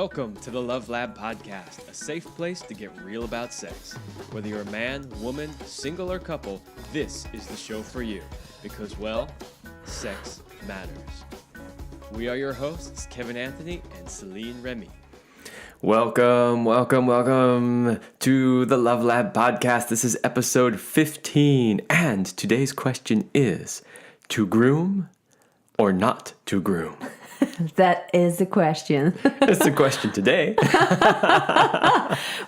Welcome to the Love Lab Podcast, a safe place to get real about sex. Whether you're a man, woman, single, or couple, this is the show for you. Because, well, sex matters. We are your hosts, Kevin Anthony and Celine Remy. Welcome to the Love Lab Podcast. This is episode 15, and today's question is, to groom or not to groom? That is the question. That's the question today.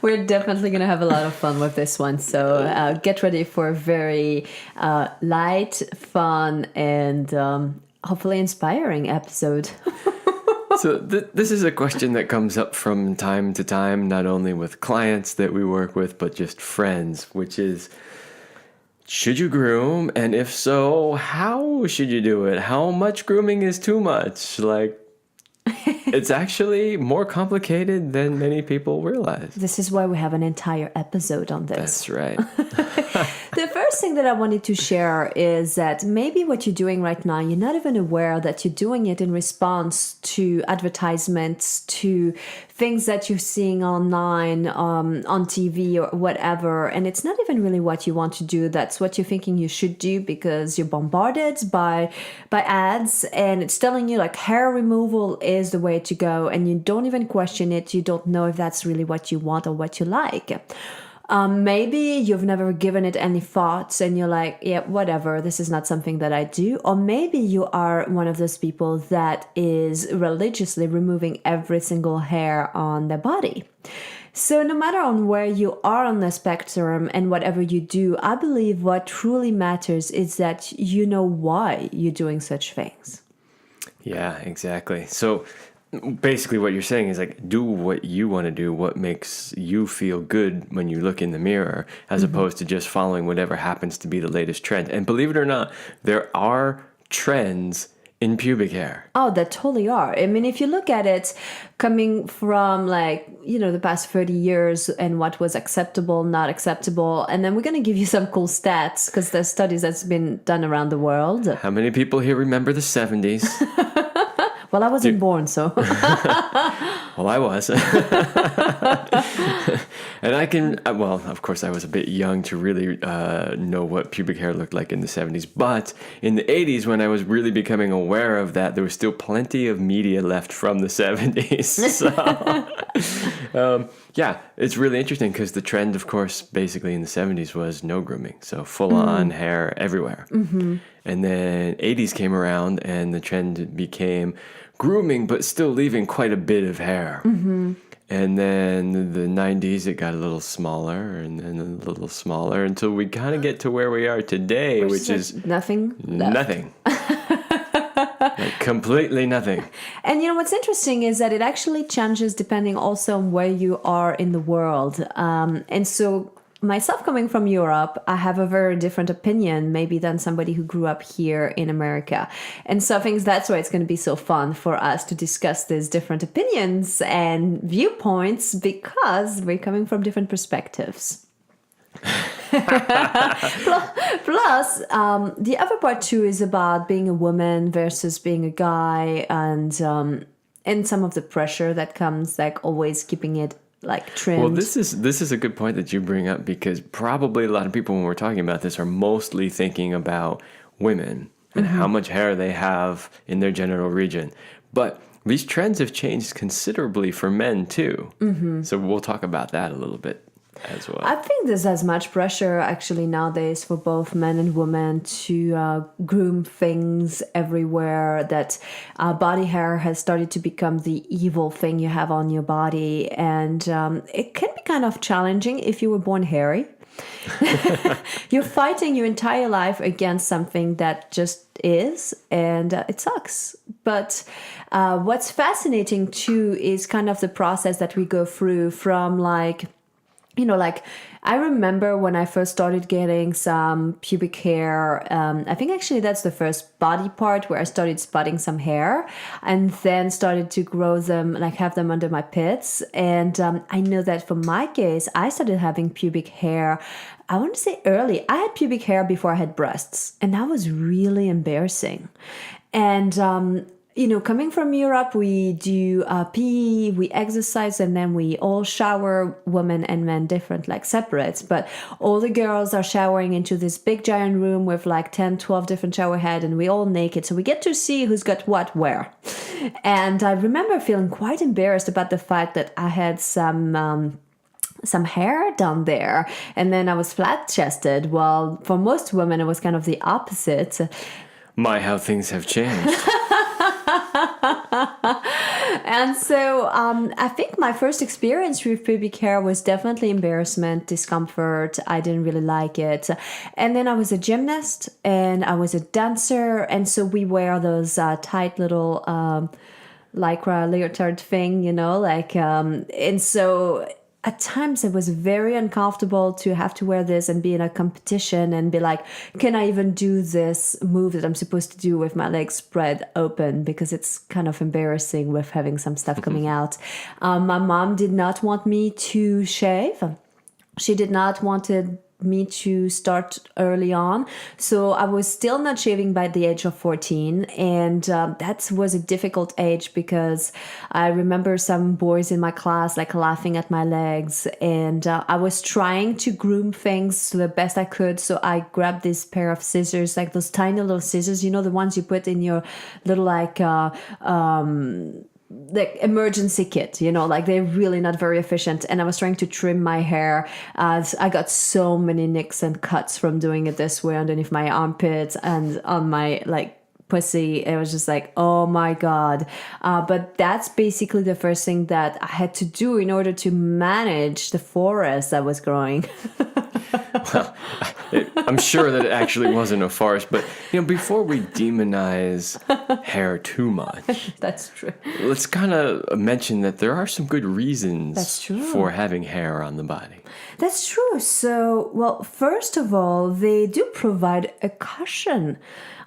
We're definitely going to have a lot of fun with this one. So get ready for a very light, fun, and hopefully inspiring episode. So this is a question that comes up from time to time, not only with clients that we work with, but just friends, which is, should you groom? And if so, how should you do it? How much grooming is too much? It's actually more complicated than many people realize. This is why we have an entire episode on this. That's right. The first thing that I wanted to share is that maybe what you're doing right now, you're not even aware that you're doing it in response to advertisements, to things that you're seeing online, on TV or whatever. And it's not even really what you want to do. That's what you're thinking you should do because you're bombarded by ads, and it's telling you like hair removal is the way to go, and you don't even question it. You don't know if that's really what you want or what you like. Maybe you've never given it any thoughts and you're like, yeah, whatever, this is not something that I do. Or maybe you are one of those people that is religiously removing every single hair on their body. So no matter on where you are on the spectrum and whatever you do, I believe what truly matters is that you know why you're doing such things. Yeah, exactly. So basically what you're saying is like, do what you want to do, what makes you feel good when you look in the mirror, as opposed to just following whatever happens to be the latest trend. And believe it or not, there are trends in pubic hair. Oh, that totally are. I mean, if you look at it coming from the past 30 years and what was acceptable, not acceptable. And then we're going to give you some cool stats because there's studies that's been done around the world. How many people here remember the 70s? Well, I wasn't born, so. Well, I was. And I can, of course, I was a bit young to really know what pubic hair looked like in the 70s. But in the 80s, when I was really becoming aware of that, there was still plenty of media left from the 70s. So, it's really interesting because the trend, of course, basically in the 70s was no grooming. So full-on hair everywhere. Mm-hmm. And then 80s came around and the trend became grooming, but still leaving quite a bit of hair. Mm-hmm. And then the 90s, it got a little smaller and then a little smaller until we kind of get to where we are today, which is nothing left. Nothing. Like completely nothing. And what's interesting is that it actually changes depending also on where you are in the world. And so myself coming from Europe, I have a very different opinion maybe than somebody who grew up here in America. And so I think that's why it's going to be so fun for us to discuss these different opinions and viewpoints because we're coming from different perspectives. Plus, the other part too is about being a woman versus being a guy and some of the pressure that comes, like always keeping it like trimmed. Well, this is a good point that you bring up because probably a lot of people when we're talking about this are mostly thinking about women and how much hair they have in their genital region. But these trends have changed considerably for men too. Mm-hmm. So we'll talk about that a little bit as well. I think there's as much pressure actually nowadays for both men and women to groom things everywhere, that body hair has started to become the evil thing you have on your body. And it can be kind of challenging if you were born hairy. You're fighting your entire life against something that just is, and it sucks. But what's fascinating too is kind of the process that we go through from I remember when I first started getting some pubic hair, I think actually that's the first body part where I started spotting some hair and then started to grow them, have them under my pits. And I know that for my case, I started having pubic hair, I want to say early. I had pubic hair before I had breasts, and that was really embarrassing. And coming from Europe, we do PE, we exercise, and then we all shower, women and men different, like separate. But all the girls are showering into this big giant room with like 10, 12 different shower heads, and we all naked. So we get to see who's got what where. And I remember feeling quite embarrassed about the fact that I had some hair down there, and then I was flat-chested. Well, for most women, it was kind of the opposite. My, how things have changed. And so I think my first experience with pubic hair was definitely embarrassment, discomfort. I didn't really like it. And then I was a gymnast and I was a dancer. And so we wear those tight little lycra leotard thing, and so at times it was very uncomfortable to have to wear this and be in a competition and be like, can I even do this move that I'm supposed to do with my legs spread open? Because it's kind of embarrassing with having some stuff coming out. My mom did not want me to shave. She did not wanted me to start early on. So I was still not shaving by the age of 14. And that was a difficult age because I remember some boys in my class like laughing at my legs. And I was trying to groom things to the best I could. So I grabbed this pair of scissors, like those tiny little scissors, the ones you put in your little the emergency kit, like they're really not very efficient. And I was trying to trim my hair. I got so many nicks and cuts from doing it this way underneath my armpits and on my pussy. It was just like, oh my God. But that's basically the first thing that I had to do in order to manage the forest that was growing. Well, I'm sure that it actually wasn't a forest, but before we demonize hair too much, that's true. Let's kind of mention that there are some good reasons That's true. for having hair on the body. That's true. So, well, first of all, they do provide a cushion.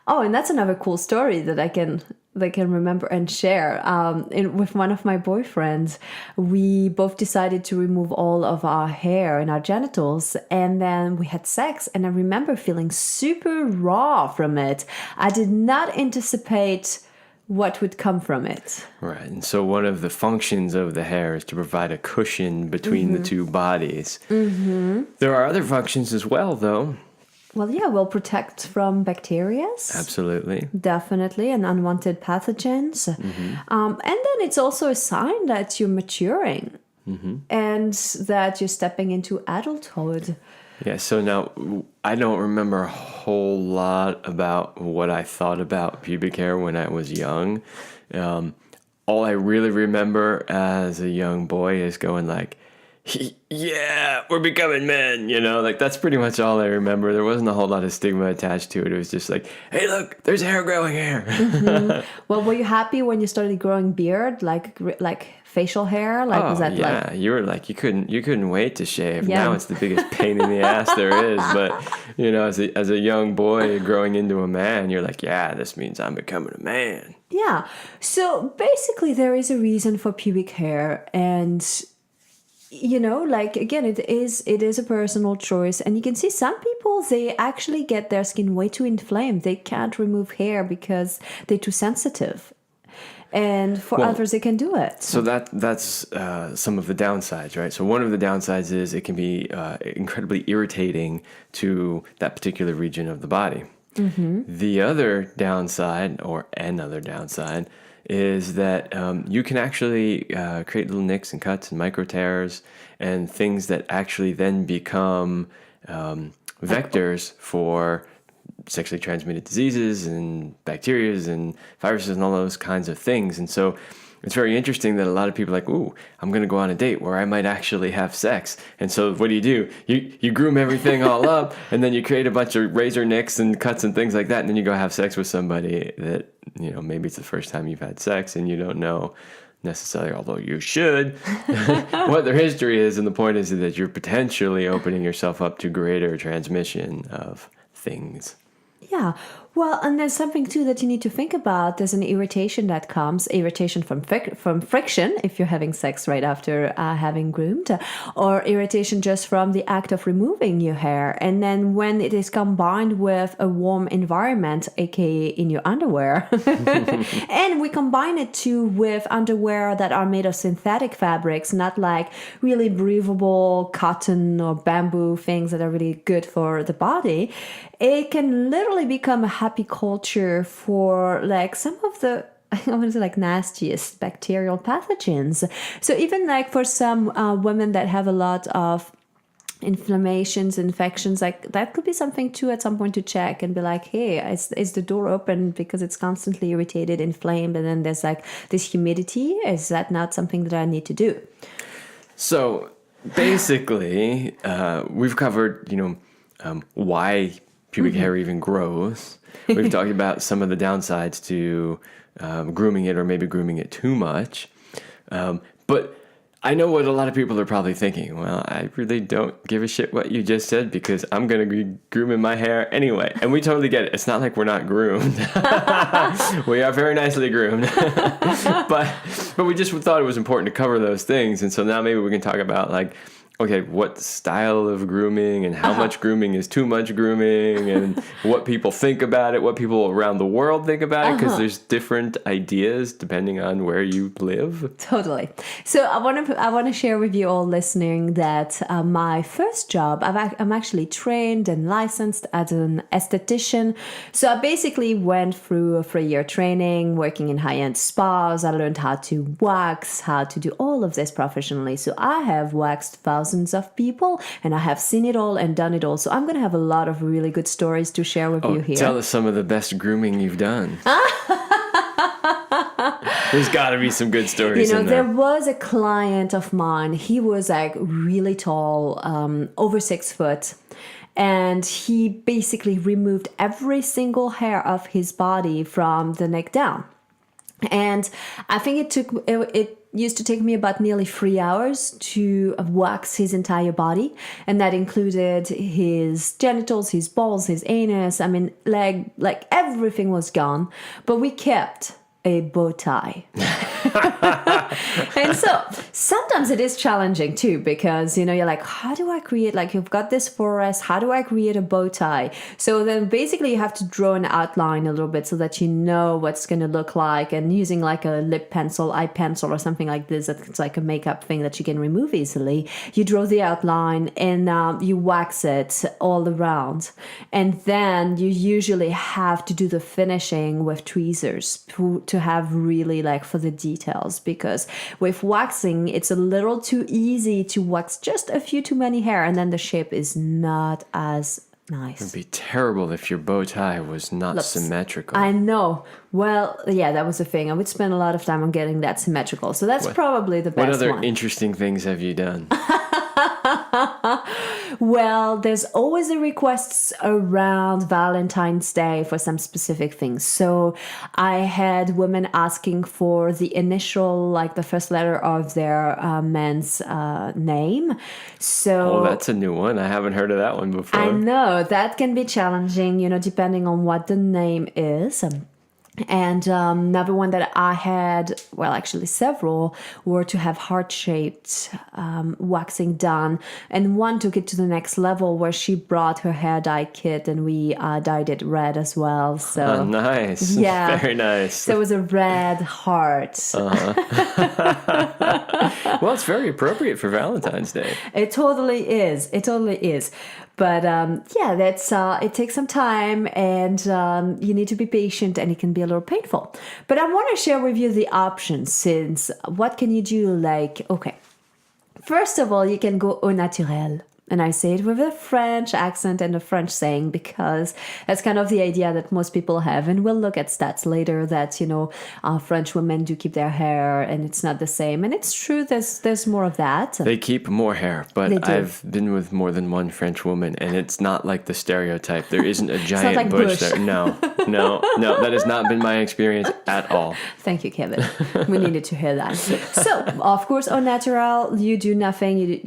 Oh, and that's another cool story that I can remember and share. With one of my boyfriends, we both decided to remove all of our hair and our genitals, and then we had sex. And I remember feeling super raw from it. I did not anticipate what would come from it. Right. And so one of the functions of the hair is to provide a cushion between the two bodies. Mm-hmm. There are other functions as well, though. Well, yeah, we'll protect from bacteria. Absolutely. Definitely, and unwanted pathogens. Mm-hmm. And then it's also a sign that you're maturing and that you're stepping into adulthood. Yeah, so now I don't remember a whole lot about what I thought about pubic hair when I was young. All I really remember as a young boy is going like, yeah, we're becoming men, that's pretty much all I remember. There wasn't a whole lot of stigma attached to it. It was just like, hey, look, there's hair growing here. Mm-hmm. Well, were you happy when you started growing beard, like facial hair? Was that yeah, you were like, you couldn't wait to shave. Yeah. Now it's the biggest pain in the ass there is. But, as a young boy growing into a man, you're like, yeah, this means I'm becoming a man. Yeah. So basically there is a reason for pubic hair, and again, it is a personal choice. And you can see some people, they actually get their skin way too inflamed. They can't remove hair because they're too sensitive. And for others, they can do it. So that's some of the downsides, right? So one of the downsides is it can be incredibly irritating to that particular region of the body. Mm-hmm. The other downside, or another downside, is that you can actually create little nicks and cuts and micro tears and things that actually then become vectors for sexually transmitted diseases and bacteria and viruses and all those kinds of things. And so it's very interesting that a lot of people are like, ooh, I'm going to go on a date where I might actually have sex. And so what do? You groom everything all up, and then you create a bunch of razor nicks and cuts and things like that, and then you go have sex with somebody that, maybe it's the first time you've had sex and you don't know necessarily, although you should, what their history is. And the point is that you're potentially opening yourself up to greater transmission of things. Yeah. Well, and there's something too that you need to think about. There's an irritation that comes, irritation from friction if you're having sex right after having groomed, or irritation just from the act of removing your hair. And then when it is combined with a warm environment, aka in your underwear, and we combine it too with underwear that are made of synthetic fabrics, not like really breathable cotton or bamboo things that are really good for the body, it can literally become a happy culture for like some of the, I want to say like nastiest bacterial pathogens. So even like for some women that have a lot of inflammations, infections, like that could be something too at some point to check and be like, hey, is the door open because it's constantly irritated, inflamed, and then there's like this humidity? Is that not something that I need to do? So basically, we've covered, why pubic hair even grows. We've talked about some of the downsides to grooming it or maybe grooming it too much. But I know what a lot of people are probably thinking. Well, I really don't give a shit what you just said because I'm going to be grooming my hair anyway. And we totally get it. It's not like we're not groomed. We are very nicely groomed. but we just thought it was important to cover those things. And so now maybe we can talk about like, okay, what style of grooming and how much grooming is too much grooming and what people think about it, what people around the world think about it, because there's different ideas depending on where you live. Totally. So I want to share with you all listening that my first job, I'm actually trained and licensed as an esthetician. So I basically went through a 3-year training working in high-end spas. I learned how to wax, how to do all of this professionally. So I have waxed thousands of people and I have seen it all and done it all. So I'm going to have a lot of really good stories to share with you here. Tell us some of the best grooming you've done. There's got to be some good stories in there. There was a client of mine. He was like really tall, over 6 foot. And he basically removed every single hair of his body from the neck down. And I think it used to take me about nearly 3 hours to wax his entire body. And that included his genitals, his balls, his anus. I mean, like everything was gone. But we kept a bow tie. And so sometimes it is challenging too, because, you're like, how do I create, like you've got this forest, how do I create a bow tie? So then basically you have to draw an outline a little bit so that you know what's going to look like, and using like a lip pencil, eye pencil or something like this, it's like a makeup thing that you can remove easily. You draw the outline and you wax it all around. And then you usually have to do the finishing with tweezers to have really like for the details, because with waxing it's a little too easy to wax just a few too many hair and then the shape is not as nice. It would be terrible if your bow tie was not symmetrical. I know. Well, yeah, that was the thing. I would spend a lot of time on getting that symmetrical. So that's probably the best one. What other interesting things have you done? Well, there's always the requests around Valentine's Day for some specific things. So I had women asking for the initial, like the first letter of their man's name. So that's a new one. I haven't heard of that one before. I know that can be challenging, depending on what the name is. And another one that I had, well, actually several, were to have heart-shaped waxing done. And one took it to the next level where she brought her hair dye kit and we dyed it red as well. So nice. Yeah. Very nice. So it was a red heart. Well, it's very appropriate for Valentine's Day. It totally is. It totally is. But that's it takes some time and you need to be patient and it can be a little painful. But I want to share with you the options, since what can you do? Like, okay, first of all, you can go au naturel. And I say it with a French accent and a French saying because that's kind of the idea that most people have. And we'll look at stats later that, French women do keep their hair and it's not the same. And it's true, there's more of that. They keep more hair, but I've been with more than one French woman and it's not like the stereotype. There isn't a giant like bush bush there. No, that has not been my experience at all. Thank you, Kevin. We needed to hear that. So, of course, au natural, you do nothing,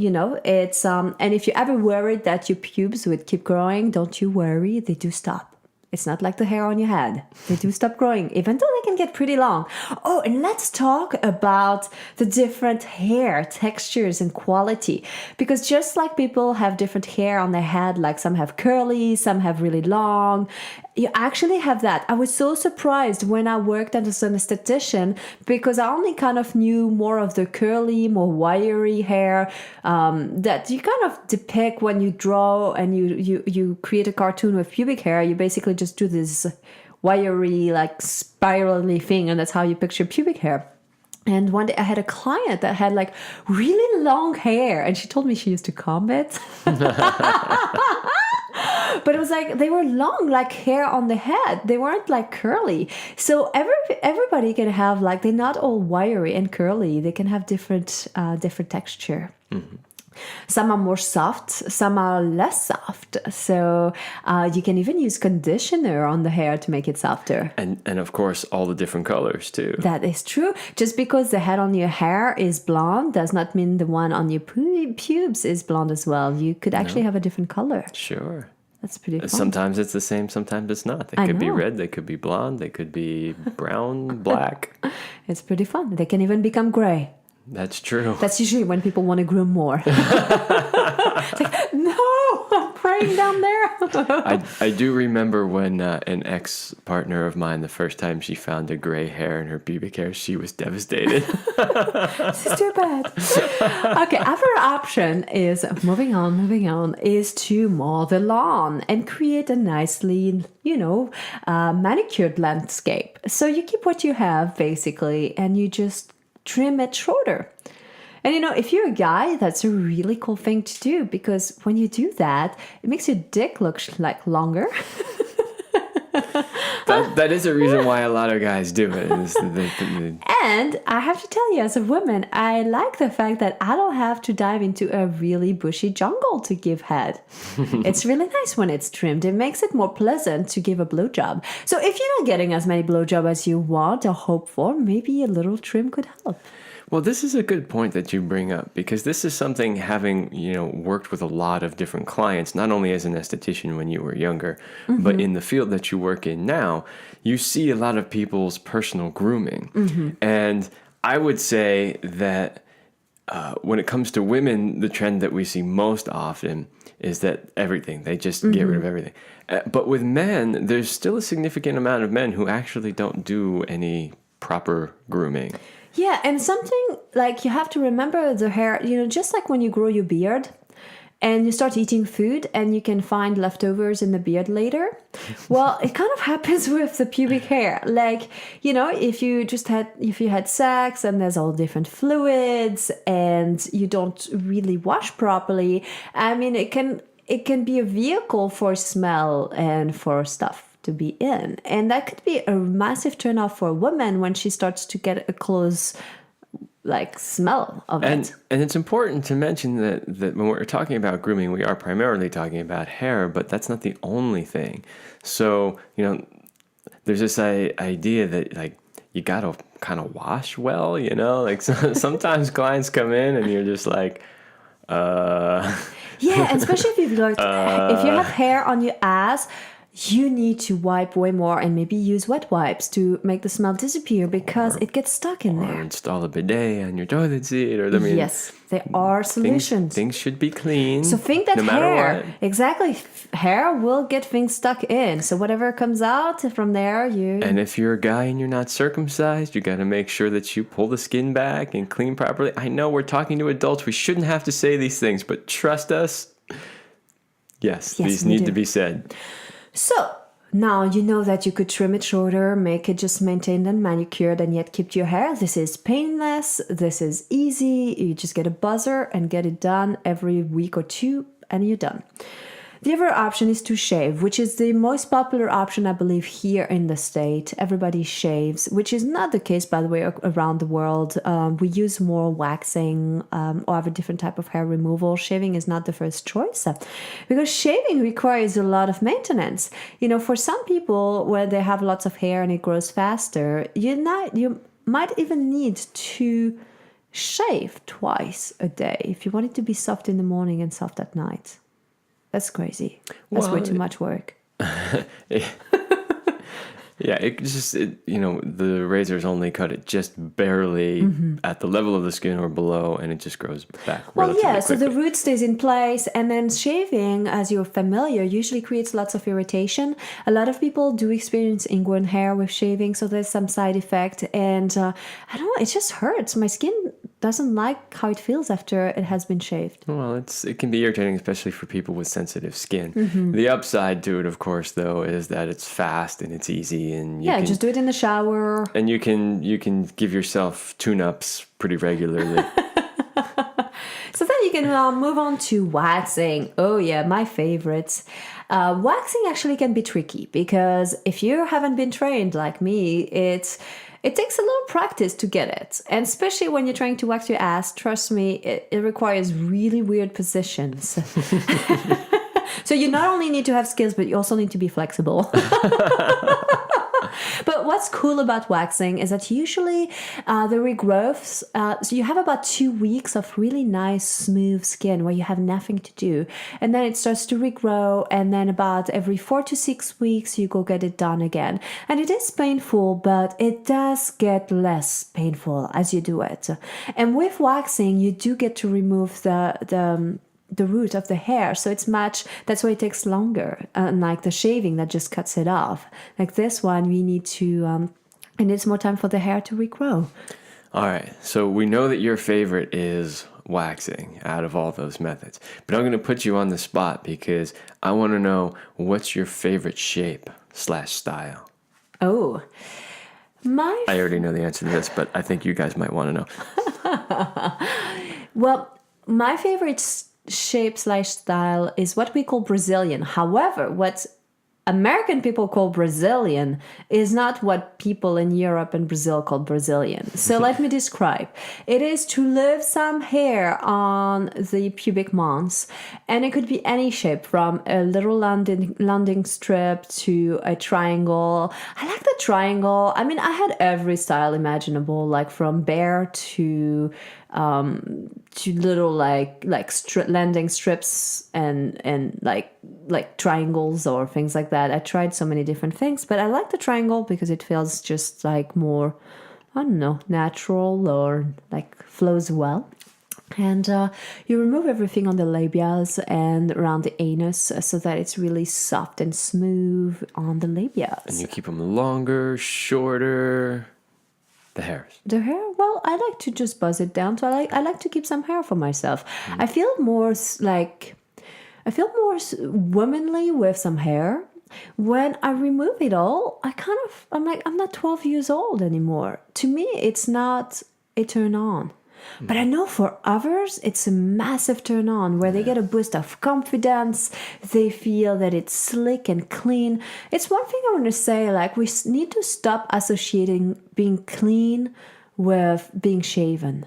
it's, and if you ever worried that your pubes would keep growing, don't you worry, they do stop. It's not like the hair on your head. They do stop growing, even though they can get pretty long. Oh, and let's talk about the different hair textures and quality. Because just like people have different hair on their head, like some have curly, some have really long, you actually have that. I was so surprised when I worked as an esthetician because I only kind of knew more of the curly, more wiry hair that you kind of depict when you draw and you create a cartoon with pubic hair. You basically just do this wiry, like spirally thing, and that's how you picture pubic hair. And one day I had a client that had like really long hair, and she told me she used to comb it. But it was like they were long, like hair on the head. They weren't like curly. So everybody can have like, they're not all wiry and curly. They can have different texture. Mm-hmm. Some are more soft, some are less soft. So you can even use conditioner on the hair to make it softer. And of course, all the different colors too. That is true. Just because the head on your hair is blonde does not mean the one on your pubes is blonde as well. You could actually have a different color. Sure. That's pretty fun. Sometimes it's the same, sometimes it's not. They could be red, they could be blonde, they could be brown, black. It's pretty fun. They can even become gray. That's true. That's usually when people want to groom more. It's like, no, I'm praying down there. I do remember when an ex-partner of mine, the first time she found a gray hair in her pubic hair, she was devastated. This is too bad. Okay, other option is, moving on, is to mow the lawn and create a nicely, manicured landscape. So you keep what you have, basically, and you just trim it shorter. And if you're a guy, that's a really cool thing to do, because when you do that, it makes your dick look like longer. That is a reason why a lot of guys do it. And I have to tell you, as a woman, I like the fact that I don't have to dive into a really bushy jungle to give head. It's really nice when it's trimmed. It makes it more pleasant to give a blowjob. So if you're not getting as many blowjobs as you want or hope for, maybe a little trim could help. Well, this is a good point that you bring up, because this is something, having, worked with a lot of different clients, not only as an esthetician when you were younger, but in the field that you work in now, you see a lot of people's personal grooming. Mm-hmm. And I would say that when it comes to women, the trend that we see most often is that they just get rid of everything. But with men, there's still a significant amount of men who actually don't do any proper grooming. Yeah, and something like you have to remember the hair, just like when you grow your beard and you start eating food and you can find leftovers in the beard later. Well, it kind of happens with the pubic hair. Like, if you had sex and there's all different fluids and you don't really wash properly, I mean, it can be a vehicle for smell and for stuff to be in. And that could be a massive turnoff for a woman when she starts to get a close smell of it. And it's important to mention that when we're talking about grooming, we are primarily talking about hair, but that's not the only thing. So, there's this idea that you gotta kind of wash well, sometimes clients come in and you're just like, Yeah, and especially if if you have hair on your ass, you need to wipe way more and maybe use wet wipes to make the smell disappear, because it gets stuck in there. Or install a bidet on your toilet seat. Yes, there are solutions. Things should be clean. So think that no matter what. Exactly, hair will get things stuck in. So whatever comes out from there, And if you're a guy and you're not circumcised, you got to make sure that you pull the skin back and clean properly. I know we're talking to adults. We shouldn't have to say these things, but trust us. Yes, these need to be said. So now you know that you could trim it shorter, make it just maintained and manicured, and yet keep your hair. This is painless. This is easy. You just get a buzzer and get it done every week or two, and you're done. The other option is to shave, which is the most popular option, I believe, here in the state. Everybody shaves, which is not the case, by the way, around the world. We use more waxing or have a different type of hair removal. Shaving is not the first choice because shaving requires a lot of maintenance. For some people where they have lots of hair and it grows faster, you might even need to shave twice a day if you want it to be soft in the morning and soft at night. That's crazy. That's way too much work. Yeah, the razors only cut it just barely at the level of the skin or below, and it just grows back relatively quickly. So the root stays in place, and then shaving, as you're familiar, usually creates lots of irritation. A lot of people do experience ingrown hair with shaving, so there's some side effect, and I don't know, it just hurts. My skin doesn't like how it feels after it has been shaved. Well, it can be irritating, especially for people with sensitive skin. The upside to it, of course, though, is that it's fast and it's easy, and just do it in the shower. And you can give yourself tune-ups pretty regularly. So then you can move on to waxing. Oh yeah, my favorites. Waxing actually can be tricky because if you haven't been trained like me, it takes a little practice to get it. And especially when you're trying to wax your ass, trust me, it requires really weird positions. So you not only need to have skills, but you also need to be flexible. But what's cool about waxing is that usually the regrowths, so you have about 2 weeks of really nice, smooth skin where you have nothing to do. And then it starts to regrow. And then about every 4 to 6 weeks, you go get it done again. And it is painful, but it does get less painful as you do it. And with waxing, you do get to remove the root of the hair, so that's why it takes longer, unlike the shaving that just cuts it off. Like this one, we need to it needs more time for the hair to regrow. All right, so we know that your favorite is waxing out of all those methods, but I'm going to put you on the spot because I want to know what's your favorite shape/style. Oh, I already know the answer to this, but I think you guys might want to know. Well, my favorite shape/style is what we call Brazilian. However, what American people call Brazilian is not what people in Europe and Brazil call Brazilian. So let me describe. It is to leave some hair on the pubic mons, and it could be any shape from a little landing strip to a triangle. I like the triangle. I mean, I had every style imaginable, like from bear to little landing strips and like triangles or things like that. I tried so many different things, but I like the triangle because it feels just like more, I don't know, natural or like flows well. And you remove everything on the labias and around the anus so that it's really soft and smooth on the labias. And you keep them longer, shorter. The hairs. The hair? Well, I like to just buzz it down. So I like to keep some hair for myself. I feel more womanly with some hair. When I remove it all, I'm like, I'm not 12 years old anymore. To me, it's not a turn on. But I know for others, it's a massive turn on where they get a boost of confidence. They feel that it's slick and clean. It's one thing I want to say, like, we need to stop associating being clean with being shaven.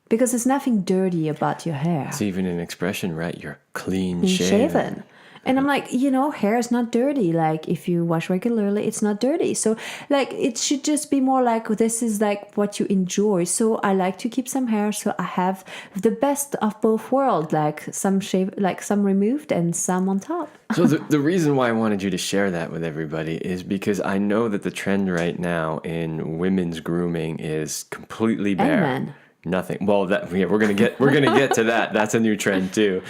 Because there's nothing dirty about your hair. It's even an expression, right? You're clean shaven. And I'm like, hair is not dirty. Like, if you wash regularly, it's not dirty. So, like, it should just be more like, this is like what you enjoy. So I like to keep some hair. So I have the best of both worlds, like some removed and some on top. So the reason why I wanted you to share that with everybody is because I know that the trend right now in women's grooming is completely bare. Amen. Nothing. Well, we're gonna get to that. That's a new trend too.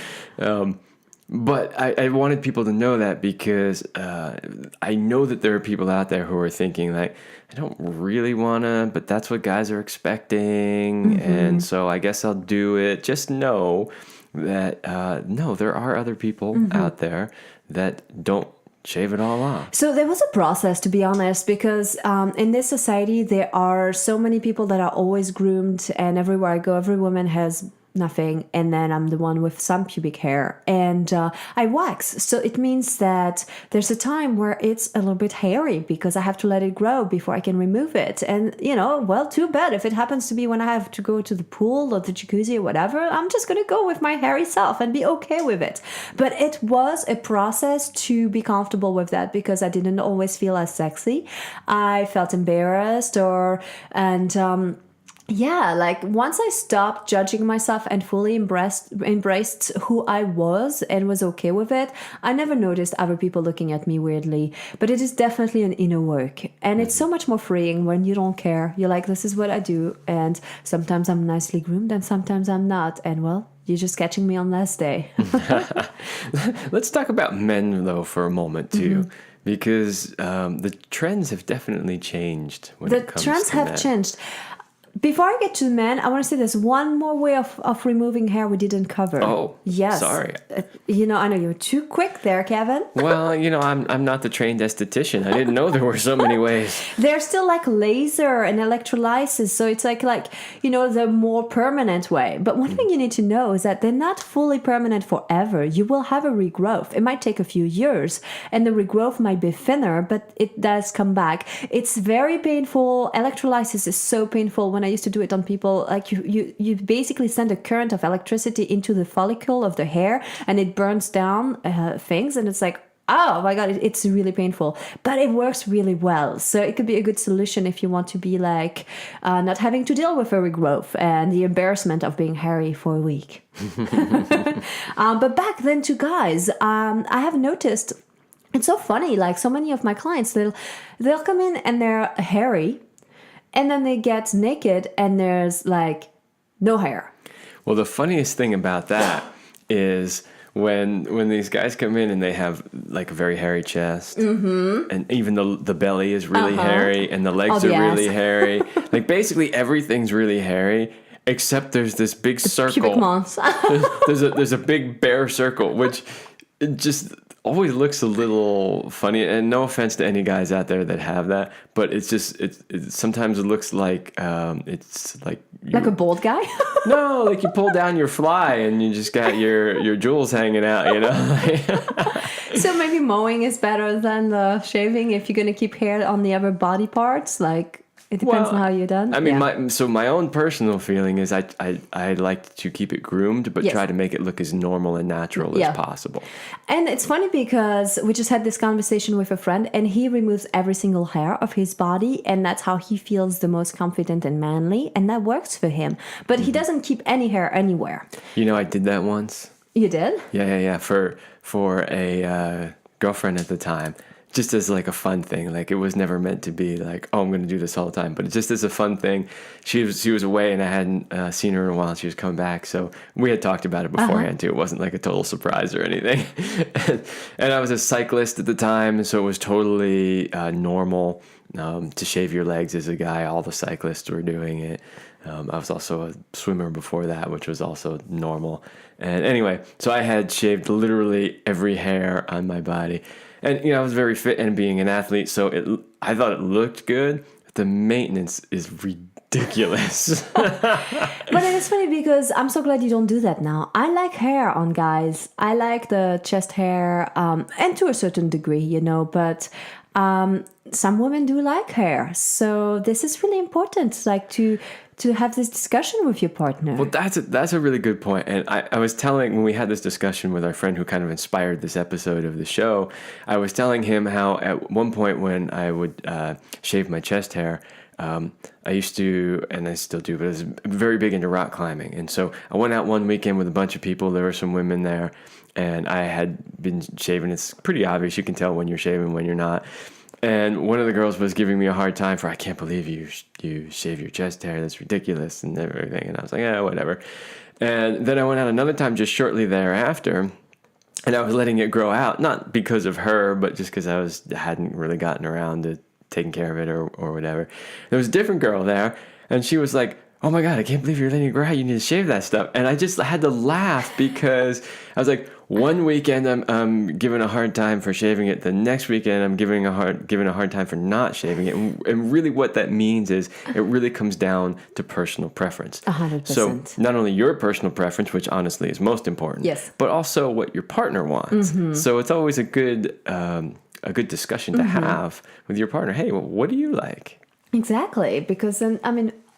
But I wanted people to know that because I know that there are people out there who are thinking like, I don't really want to, but that's what guys are expecting. And so I guess I'll do it. Just know that, no, there are other people out there that don't shave it all off. So there was a process, to be honest, because in this society, there are so many people that are always groomed, and everywhere I go, every woman has nothing, and then I'm the one with some pubic hair, and I wax. So it means that there's a time where it's a little bit hairy because I have to let it grow before I can remove it. And well, too bad if it happens to be when I have to go to the pool or the jacuzzi or whatever. I'm just gonna go with my hairy self and be okay with it. But it was a process to be comfortable with that because I didn't always feel as sexy. I felt embarrassed Yeah, like once I stopped judging myself and fully embraced who I was and was okay with it, I never noticed other people looking at me weirdly. But it is definitely an inner work. And it's so much more freeing when you don't care. You're like, this is what I do. And sometimes I'm nicely groomed and sometimes I'm not. And well, you're just catching me on last day. Let's talk about men, though, for a moment, too. Because the trends have definitely changed when it comes to men. The trends have changed. Before I get to the men, I want to say there's one more way of removing hair we didn't cover. Oh, yes. Sorry. I know you're too quick there, Kevin. Well, I'm not the trained esthetician. I didn't know there were so many ways. There's still like laser and electrolysis, so it's like the more permanent way. But one thing you need to know is that they're not fully permanent forever. You will have a regrowth. It might take a few years, and the regrowth might be thinner, but it does come back. It's very painful. Electrolysis is so painful. When I used to do it on people, like you basically send a current of electricity into the follicle of the hair, and it burns down things, and it's like, oh my god, it's really painful, but it works really well. So it could be a good solution if you want to be like not having to deal with a regrowth and the embarrassment of being hairy for a week. But back then to guys, I have noticed it's so funny, like so many of my clients, they'll come in and they're hairy, and then they get naked and there's like no hair. Well, the funniest thing about that is when these guys come in and they have like a very hairy chest, and even the belly is really hairy, and the legs are really hairy. Like basically everything's really hairy, except there's this big circle. Pubic moss. there's a big bare circle, which it just always looks a little funny. And no offense to any guys out there that have that, but it's just sometimes it looks like it's like a bald guy. No, like you pull down your fly and you just got your jewels hanging out, So maybe mowing is better than the shaving if you're gonna keep hair on the other body parts. Like it depends on how you're done. I mean, my own personal feeling is I like to keep it groomed, but try to make it look as normal and natural as possible. And it's funny because we just had this conversation with a friend, and he removes every single hair of his body, and that's how he feels the most confident and manly, and that works for him. But he doesn't keep any hair anywhere. I did that once. You did? Yeah. For a girlfriend at the time. Just as like a fun thing. Like it was never meant to be like, oh, I'm going to do this all the time. But just as a fun thing. She was away and I hadn't seen her in a while. She was coming back. So we had talked about it beforehand too. It wasn't like a total surprise or anything. and I was a cyclist at the time. So it was totally normal to shave your legs as a guy. All the cyclists were doing it. I was also a swimmer before that, which was also normal. And anyway, so I had shaved literally every hair on my body. And, I was very fit and being an athlete, so I thought it looked good. The maintenance is ridiculous. But it's funny because I'm so glad you don't do that now. I like hair on guys. I like the chest hair, and to a certain degree, but some women do like hair. So this is really important, like to have this discussion with your partner. Well, that's a really good point. And I was telling, when we had this discussion with our friend who kind of inspired this episode of the show, I was telling him how at one point when I would shave my chest hair, I used to, and I still do, but I was very big into rock climbing. And so I went out one weekend with a bunch of people. There were some women there, and I had been shaving. It's pretty obvious. You can tell when you're shaving, when you're not. And one of the girls was giving me a hard time for, I can't believe you shave your chest hair. That's ridiculous and everything. And I was like, yeah, whatever. And then I went out another time just shortly thereafter, and I was letting it grow out, not because of her, but just because I hadn't really gotten around to taking care of it or whatever. There was a different girl there, and she was like, oh my God, I can't believe you're letting it grow out. You need to shave that stuff. And I just had to laugh because I was like, one weekend I'm given a hard time for shaving it. The next weekend I'm given a hard time for not shaving it. And really what that means is it really comes down to personal preference. 100%. So not only your personal preference, which honestly is most important, yes, but also what your partner wants. Mm-hmm. So it's always a good discussion to have with your partner. Hey, well, what do you like? Exactly. Because then,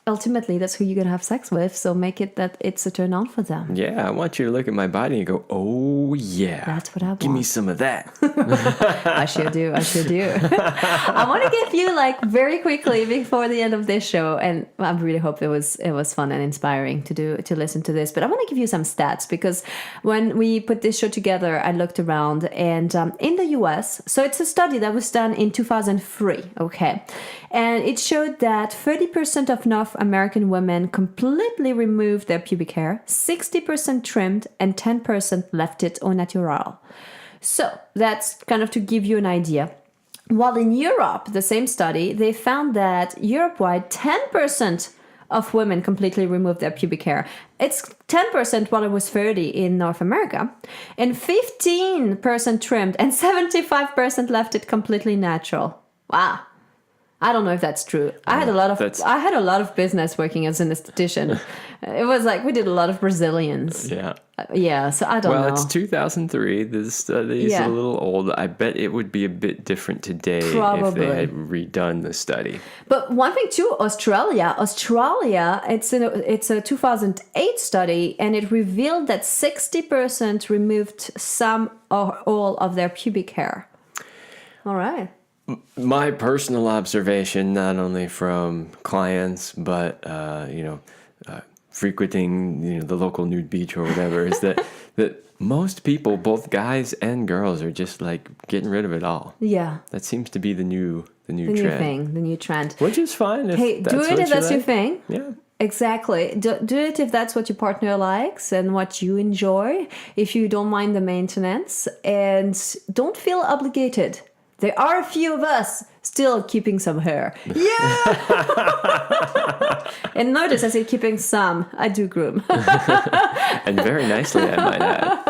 ultimately that's who you're going to have sex with. So make it that it's a turn on for them. Yeah, I want you to look at my body and go, oh, yeah. That's what I want. Give me some of that. I sure do. I want to give you like very quickly before the end of this show, and I really hope it was fun and inspiring to listen to this. But I want to give you some stats because when we put this show together, I looked around and in the US, so it's a study that was done in 2003, okay, and it showed that 30% of North American women completely removed their pubic hair, 60% trimmed, and 10% left it au natural. So that's kind of to give you an idea. While in Europe, the same study, they found that Europe-wide, 10% of women completely removed their pubic hair. It's 10% while it was 30% in North America, and 15% trimmed, and 75% left it completely natural. Wow. I don't know if that's true. I had a lot of business working as an esthetician. It was like we did a lot of Brazilians. Yeah. So I don't know. Well, it's 2003. The study is a little old. I bet it would be a bit different today if they had redone the study. But one thing too, Australia, it's a 2008 study, and it revealed that 60% removed some or all of their pubic hair. All right. My personal observation, not only from clients, but frequenting the local nude beach or whatever, is that most people, both guys and girls, are just like getting rid of it all. Yeah, that seems to be the new trend. The new trend, which is fine. If hey, do it if that's your thing. Yeah. Exactly. Do it if that's what your partner likes and what you enjoy. If you don't mind the maintenance, and don't feel obligated. There are a few of us still keeping some hair. Yeah! And notice I say keeping some. I do groom. And very nicely, I might add.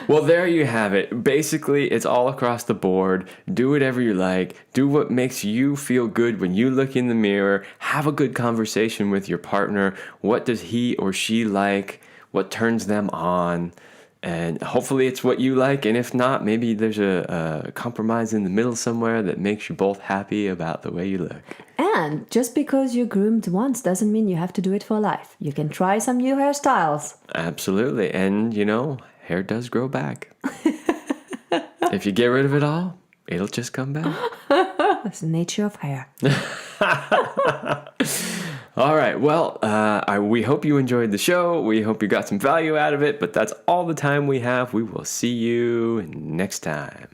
Well, there you have it. Basically, it's all across the board. Do whatever you like. Do what makes you feel good when you look in the mirror. Have a good conversation with your partner. What does he or she like? What turns them on? And hopefully it's what you like. And if not, maybe there's a compromise in the middle somewhere that makes you both happy about the way you look. And just because you groomed once doesn't mean you have to do it for life. You can try some new hairstyles. Absolutely. And, hair does grow back. If you get rid of it all, it'll just come back. That's the nature of hair. All right. Well, we hope you enjoyed the show. We hope you got some value out of it, but that's all the time we have. We will see you next time.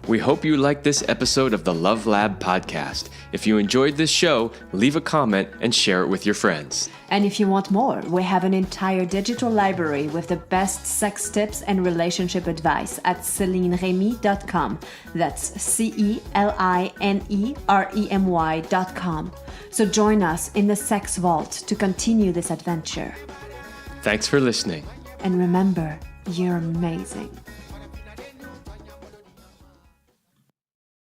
We hope you liked this episode of the Love Lab podcast. If you enjoyed this show, leave a comment and share it with your friends. And if you want more, we have an entire digital library with the best sex tips and relationship advice at CelineRemy.com. That's CelineRemy.com. So join us in the Sex Vault to continue this adventure. Thanks for listening. And remember, you're amazing.